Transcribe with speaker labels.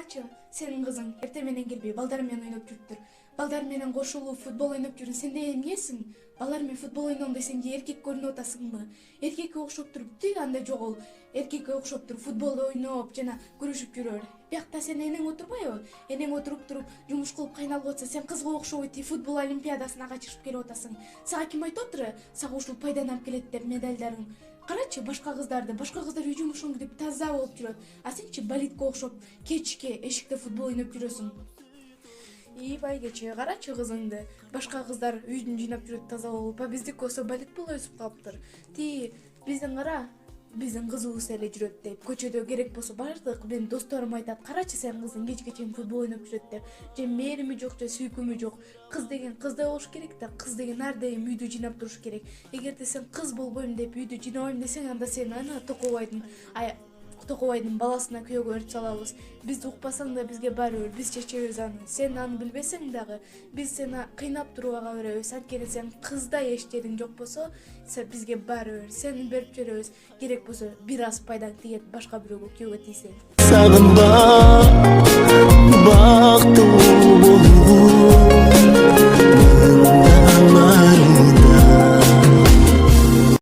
Speaker 1: карачы, сенин кызың эртең менен келбей балдар менен ойноп жүрүптүр. Балдар менен кошулуп футбол ойноп жүрүн. Сен де эмнесиң? Балдар менен футбол ойнойм десең же эркек көрүнүп атасыңбы? Эркекке окшоп туруп тик андай жок ол. Эркекке окшоп туруп футбол ойноп жана күрөшүп жүрөр. Биякта сен энең отурбайбы? Энең отуруп туруп жумуш кылып кыйналып атса, сен кызга окшобой тип футбол олимпиадасына катышып келип атасың. Сага ким айтып отур? Сага ушул пайданап келет деп медальдарың. Карачы, башка кыздар үй жумушуң деп таза болуп жүрөт. А сенчи балитке окшоп кечке эшикте футбол ойноп жүрөсүң. Байгече, карачы кызыңды. Башка кыздар үйдүн жыйнап жүрөт таза болуп, биздики болсо балит болуп өсүп калыптыр. Биздин кара, биздин кызыбыз эле жүрөт деп. Көчөдө керек болсо бардык менин досторум айтат, карачы сен кызың кечке чейин футбол ойноп жүрөт деп. Же мээрими жок, же сүйкүмү жок. Кыз деген кыздай болуш керек да, кыз деген ар дайым үйдү жыйнап туруш керек. Эгерде сен кыз болбойм деп үйдү жыйнабайм десең, анда сен Токобайдын баласына күйөөгө өрт салабыз. Бизди укпасаң да бизге баары бир, биз чечебиз аны. Сен аны билбесең дагы, биз сени кыйнап туруп ага беребиз. Анткени сен кыздай эчтегиң жок болсо, бизге баары бир. Сени берип жүрөбүз. Керек болсо бир аз пайдаң тиет, башка бирөөгө күйөөгө тийсең.